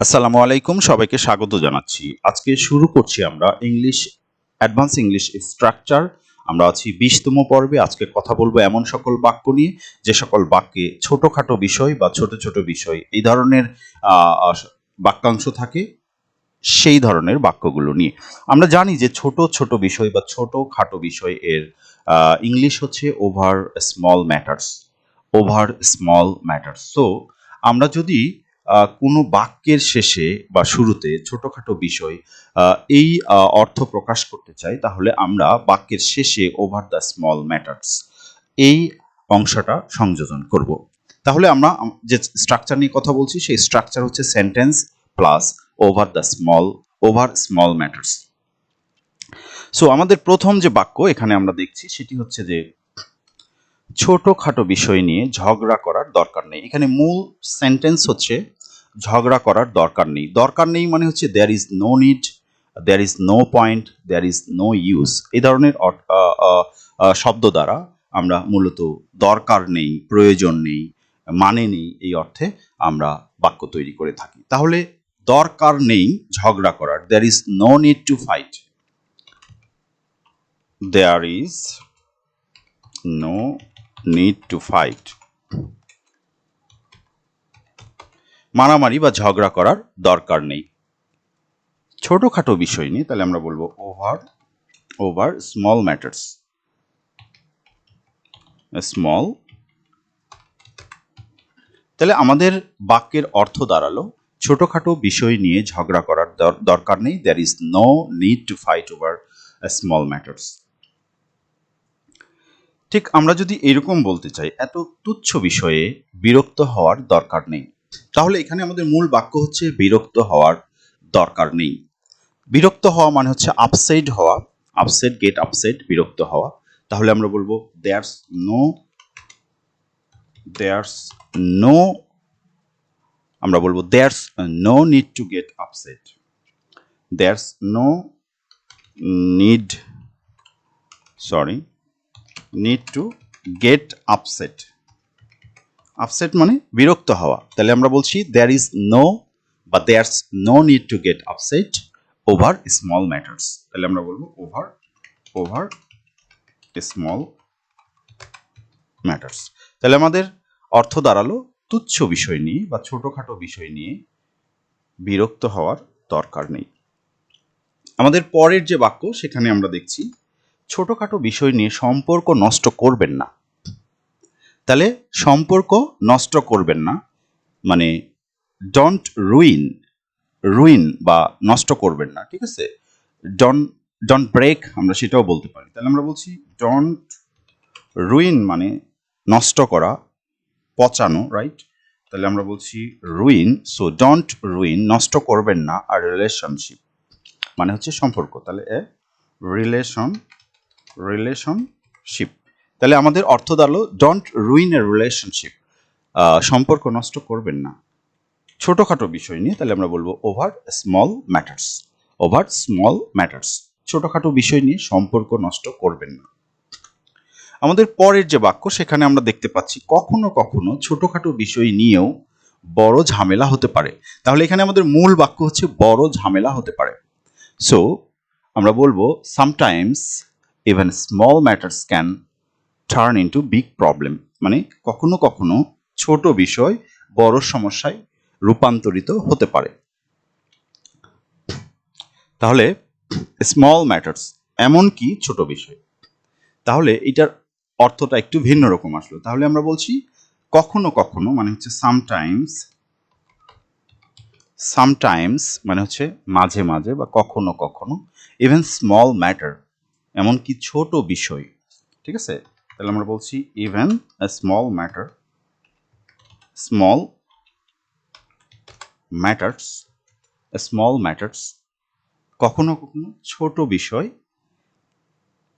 আসসালামু আলাইকুম, সবাইকে স্বাগত জানাচ্ছি। আজকে শুরু করছি আমরা অ্যাডভান্স ইংলিশ স্ট্রাকচার। আমরা আছি 20তম পর্বে। আজকে কথা বলবো এমন সকল বাক্য নিয়ে যে সকল বাক্যে ছোটখাটো বিষয় বা ছোট ছোট বিষয় এই ধরনের বাক্যাংশ থাকে, সেই ধরনের বাক্যগুলো নিয়ে। আমরা জানি যে ছোট ছোট বিষয় বা ছোটখাটো বিষয় এর ইংলিশ হচ্ছে over small matters. Over small matters. So আমরা যদি কোনো বাক্যের শেষে বা শুরুতে ছোটখাটো বিষয় এই অর্থ প্রকাশ করতে চাই, তাহলে আমরা বাক্যের শেষে ওভার দ্য স্মল ম্যাটার্স এই অংশটা সংযোজন করব। তাহলে আমরা যে স্ট্রাকচার নিয়ে কথা বলছি সেই স্ট্রাকচার হচ্ছে sentence plus over small matters. So আমাদের প্রথম যে বাক্য এখানে আমরা দেখছি সেটি হচ্ছে যে ছোটখাটো বিষয় নিয়ে ঝগড়া করার দরকার নেই। এখানে মূল সেন্টেন্স হচ্ছে ঝগড়া করার দরকার নেই। দরকার নেই মানে হচ্ছে there is no need, there is no point, there is no use. এই ধরনের শব্দ দ্বারা আমরা মূলত দরকার নেই, প্রয়োজন নেই, মানে নেই এই অর্থে আমরা বাক্য তৈরি করে থাকি। তাহলে দরকার নেই ঝগড়া করার, there is no need to fight, there is no need to fight. মারামারি বা ঝগড়া করার দরকার নেই ছোটখাটো বিষয় নিয়ে। তাহলে আমরা বলবো ওভার স্মল ম্যাটার্স। স্মল। তাহলে আমাদের বাক্যের অর্থ দাঁড়ালো ছোটখাটো বিষয় নিয়ে ঝগড়া করার দরকার নেই, there is no need to fight over small matters. ঠিক আমরা যদি এরকম বলতে চাই, এত তুচ্ছ বিষয়ে বিরক্ত হওয়ার দরকার নেই, তাহলে এখানে আমাদের মূল বাক্য হচ্ছে বিরক্ত হওয়ার দরকার নেই। বিরক্ত হওয়া মানে হচ্ছে আপসেট হওয়া, আপসেট, গেট আপসেট, বিরক্ত হওয়া। তাহলে আমরা বলবো দেয়ার্স নো আমরা বলবো there's no need to get upset. There's no need need to get upset. Upset মানে বিরক্ত হওয়া। তাহলে আমরা বলছি দেয়ার ইজ নো বা there's no need to get upset over small matters. তাহলে আমরা বলবো ওভার স্মল ম্যাটার্স। তাহলে আমাদের অর্থ দাঁড়ালো তুচ্ছ বিষয় নিয়ে বা ছোটখাটো বিষয় নিয়ে বিরক্ত হওয়ার দরকার নেই। আমাদের পরের যে বাক্য সেখানে আমরা দেখছি ছোটখাটো বিষয় নিয়ে সম্পর্ক নষ্ট করবেন না। তাহলে সম্পর্ক নষ্ট করবেন না মানে ডোন্ট রুইন বা নষ্ট করবেন না, ঠিক আছে। ডোন্ট ব্রেক আমরা সেটাও বলতে পারি। তাহলে আমরা বলছি ডোন্ট রুইন মানে নষ্ট করা, পচানো, রাইট। তাহলে আমরা বলছি রুইন। সো ডোন্ট রুইন, নষ্ট করবেন না। আর রিলেশনশিপ মানে হচ্ছে সম্পর্ক। তাহলে রিলেশনশিপ। তাহলে আমাদের অর্থ দাঁড়ালো ডোন্ট রুইন এ রিলেশনশিপ, সম্পর্ক নষ্ট করবেন না ছোটখাটো বিষয় নিয়ে। তাহলে আমরা বলবো ওভার স্মল ম্যাটার্স। ছোটখাটো বিষয় নিয়ে সম্পর্ক নষ্ট করবেন না। আমাদের পরের যে বাক্য সেখানে আমরা দেখতে পাচ্ছি কখনো কখনো ছোটখাটো বিষয় নিয়েও বড় ঝামেলা হতে পারে। তাহলে এখানে আমাদের মূল বাক্য হচ্ছে বড় ঝামেলা হতে পারে। সো আমরা বলবো sometimes even small matters can turn into big problem. মানে কখনো কখনো ছোট বিষয় বড় সমস্যায় রূপান্তরিত হতে পারে। তাহলে স্মল ম্যাটার্স এমনকি ছোট বিষয়। তাহলে এটার অর্থটা একটু ভিন্ন রকম আসলো। তাহলে আমরা বলছি কখনো কখনো মানে হচ্ছে সামটাইমস মানে হচ্ছে মাঝে মাঝে বা কখনো কখনো, ইভেন স্মল ম্যাটার এমনকি ছোট বিষয়, ঠিক আছে। তাহলে আমরা বলছি ইভেন স্মল ম্যাটার্স কখনো কখনো ছোট বিষয়,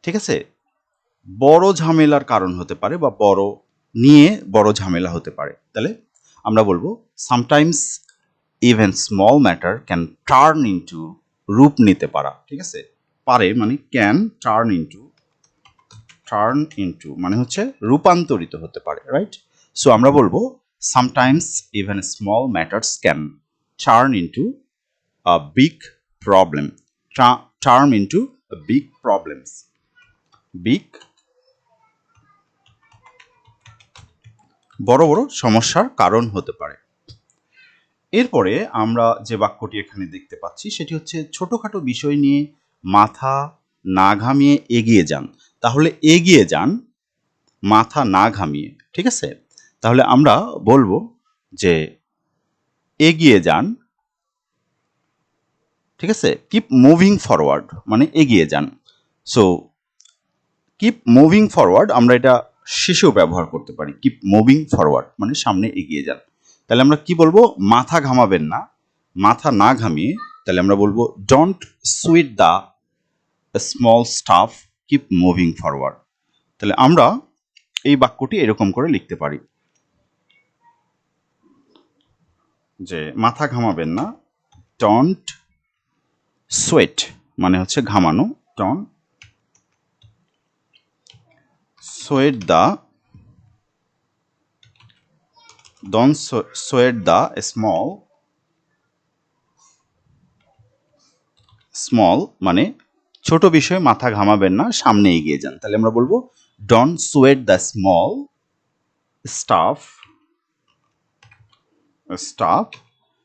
ঠিক আছে, বড় ঝামেলার কারণ হতে পারে বা বড় ঝামেলা হতে পারে। তাহলে আমরা বলবো sometimes even small matter can turn into, রূপ নিতে পারা, ঠিক আছে। পারে মানে ক্যান টার্ন ইনটু মানে হচ্ছে রূপান্তরিত হতে পারে, রাইট। সো আমরা বলবো sometimes even small matters can turn into a big problem, turn into big problems, big বড় বড় সমস্যার কারণ হতে পারে। এরপরে আমরা যে বাক্যটি এখানে দেখতে পাচ্ছি সেটি হচ্ছে ছোটখাটো বিষয় নিয়ে মাথা না ঘামিয়ে এগিয়ে যান। তাহলে এগিয়ে যান মাথা না ঘামিয়ে, ঠিক আছে? তাহলে আমরা বলবো যে এগিয়ে যান, ঠিক আছে? কিপ মুভিং ফরওয়ার্ড মানে এগিয়ে যান। সো কিপ মুভিং ফরওয়ার্ড আমরা এটা শেষেও ব্যবহার করতে পারি। কিপ মুভিং ফরওয়ার্ড মানে সামনে এগিয়ে যান। তাহলে আমরা কি বলবো? মাথা ঘামাবেন না, মাথা না ঘামিয়ে তাহলে আমরা বলবো don't sweet the small staff, keep moving forward. তাহলে আমরা এই বাক্যটি এরকম করে লিখতে পারি যে মাথা ঘামাবেন না, ডোন্ট সোয়েট মানে হচ্ছে ঘামানো, don't sweat the, don't sweat the small মানে ছোট বিষয়ে মাথা ঘামাবেন না, সামনে এগিয়ে যান। তাহলে আমরা বলবো don't sweat the small staff,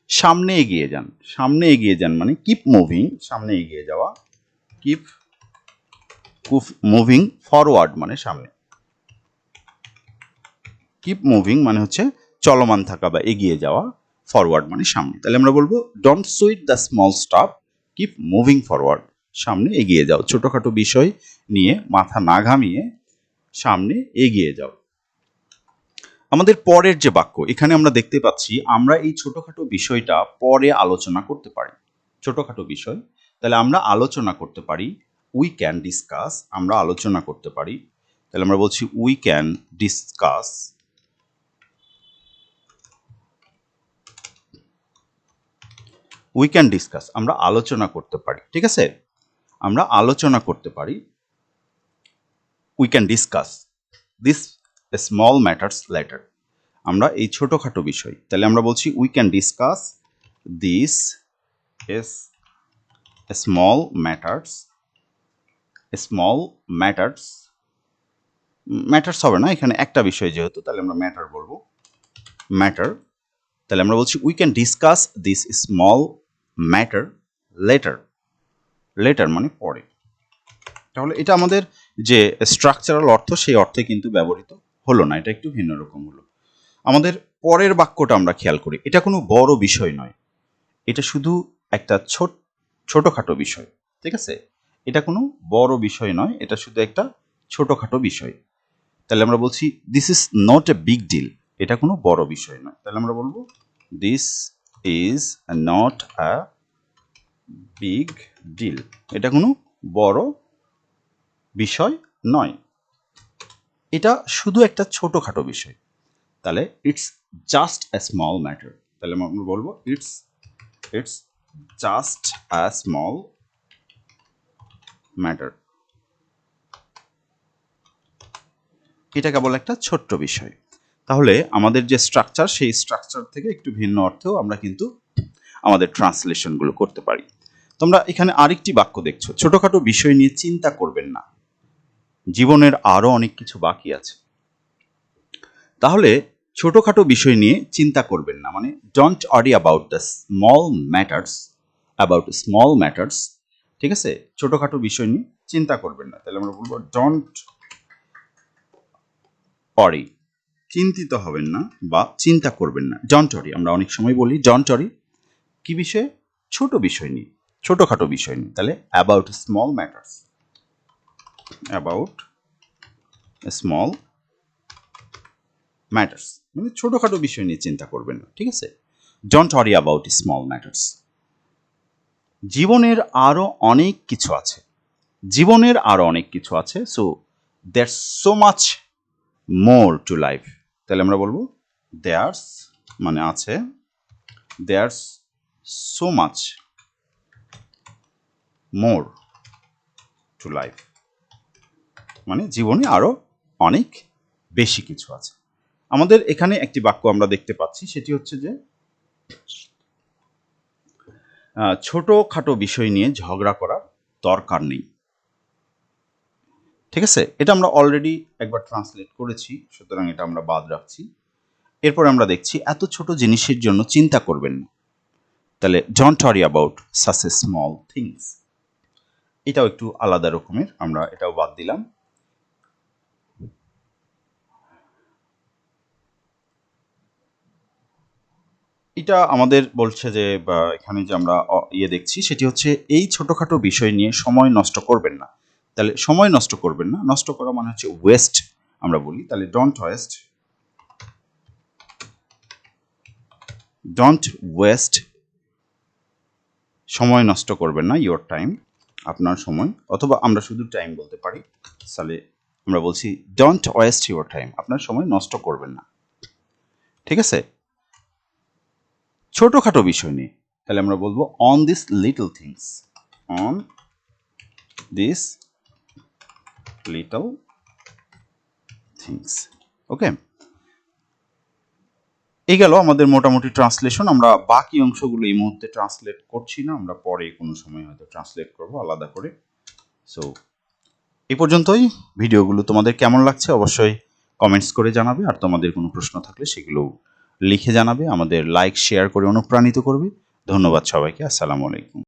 সামনে এগিয়ে যান। সামনে এগিয়ে যান মানে কিপ মুভিং, সামনে এগিয়ে যাওয়া, কিপ মুভিং ফরওয়ার্ড মানে সামনে, কিপ মুভিং মানে হচ্ছে চলমান থাকা বা এগিয়ে যাওয়া, ফরওয়ার্ড মানে সামনে। তাহলে আমরা বলবো don't sweet the small staff, keep moving forward, সামনে এগিয়ে যাও, ছোটখাটো বিষয় নিয়ে মাথা না ঘামিয়ে সামনে এগিয়ে যাও। আমাদের পরের যে বাক্য এখানে আমরা দেখতে পাচ্ছি আমরা এই ছোটখাটো বিষয়টা পরে আলোচনা করতে পারি। ছোটখাটো বিষয়, তাহলে আমরা আলোচনা করতে পারি, উই ক্যান ডিসকাস, আমরা আলোচনা করতে পারি। তাহলে আমরা বলছি we can discuss, we can discuss আমরা আলোচনা করতে পারি, ঠিক আছে? আমরা আলোচনা করতে পারি, we can discuss this small matters letter, আমরা এই ছোটখাটো বিষয়, তাহলে আমরা বলছি we can discuss this is small matters, small matters, matters হবে না এখানে একটা বিষয় যেহেতু, তাহলে আমরা ম্যাটার বলবো, ম্যাটার। তাহলে আমরা বলছি we can discuss this small matter letter, letter মানে পরে। তাহলে এটা আমাদের যে স্ট্রাকচারাল অর্থ সেই অর্থে কিন্তু ব্যবহৃত হলো না, এটা একটু ভিন্ন রকম হলো। আমাদের পরের বাক্যটা আমরা খেয়াল করি, এটা কোনো বড় বিষয় নয়, এটা শুধু একটা ছোটখাটো বিষয়, ঠিক আছে? এটা কোনো বড় বিষয় নয়, এটা শুধু একটা ছোটখাটো বিষয়। তাহলে আমরা বলছি this is not a big deal, এটা কোনো বড় বিষয় নয়। তাহলে আমরা বলবো this is not a big deal, এটা কোনো বড় বিষয় নয়, এটা শুধু একটা ছোটখাটো বিষয়। তাহলে it's just a small matter, তাহলে আমরা বলবো it's just a small matter, এটা কেবল একটা ছোট্ট বিষয়। তাহলে আমাদের যে স্ট্রাকচার সেই স্ট্রাকচার থেকে একটু ভিন্ন অর্থেও আমরা কিন্তু আমাদের ট্রান্সলেশনগুলো করতে পারি। তোমরা এখানে আরেকটি বাক্য দেখছো, ছোটখাটো বিষয় নিয়ে চিন্তা করবেন না, জীবনের আরো অনেক কিছু বাকি আছে। তাহলে ছোটখাটো বিষয় নিয়ে চিন্তা করবেন না মানে don't worry about the small matters, about small matters, ঠিক আছে? ছোটখাটো বিষয় নিয়ে চিন্তা করবেন না। তাহলে আমরা বলবো ডোন্ট ওয়ারি, চিন্তিত হবেন না বা চিন্তা করবেন না, ডোন্ট ওয়ারি। আমরা অনেক সময় বলি ডোন্ট ওয়ারি কি বিষয়ে? ছোট বিষয় নিয়ে, ছোটখাটো বিষয় নিয়ে। তাহলে about small matters, about small matters মানে ছোটখাটো বিষয় নিয়ে চিন্তা করবেন না, ঠিক আছে? Don't worry about small matters. জীবনের আরো অনেক কিছু আছে, জীবনের আরো অনেক কিছু আছে, so there's so much more to life. তাহলে আমরা বলবো দেয়ারস মানে আছে, there's so much more to life মানে জীবনে আরো অনেক বেশি কিছু আছে। আমাদের এখানে একটি বাক্য আমরা দেখতে পাচ্ছি, সেটি হচ্ছে যে ছোটোখাটো বিষয় নিয়ে ঝগড়া করার দরকার নেই। ঠিক আছে, এটা আমরা অলরেডি একবার ট্রান্সলেট করেছি, সুতরাং এটা আমরা বাদ রাখছি। এরপর আমরা দেখছি এত ছোট জিনিসের জন্য চিন্তা করবেন না। তাহলে don't worry about such a small things, এটাও একটু আলাদা রকমের, আমরা এটাও বাদ দিলাম। এটা আমাদের বলছে যে এখানে যে আমরা দেখছি সেটি হচ্ছে এই ছোটখাটো বিষয় নিয়ে সময় নষ্ট করবেন না। তাহলে সময় নষ্ট করবেন না, নষ্ট করা মানে হচ্ছে ওয়েস্ট আমরা বলি। তাহলে ডোন্ট ওয়েস্ট, সময় নষ্ট করবেন না, ইয়োর টাইম, আপনার সময়, অথবা আমরা শুধু টাইম বলতে পারি। তাহলে আমরা বলছি ডোন্ট ওয়েস্ট ইয়োর টাইম, আপনার সময় নষ্ট করবেন না। ঠিক আছে, ছোটখাটো বিষয় নিয়ে তাহলে আমরা বলবো on this little things, on this little things. Okay, এই গেল আমাদের মোটামুটি ট্রান্সলেশন। আমরা বাকি অংশগুলো এই মুহূর্তে ট্রান্সলেট করছি না, আমরা পরে কোনো সময় হয়তো ট্রান্সলেট করব আলাদা করে। সো এই পর্যন্তই। ভিডিওগুলো তোমাদের কেমন লাগছে অবশ্যই কমেন্টস করে জানাবে, আর তোমাদের কোনো প্রশ্ন থাকলে সেগুলো লিখে জানাবে, আমাদের লাইক শেয়ার করে অনুপ্রাণিত করবে। ধন্যবাদ সবাইকে, আসসালামু আলাইকুম।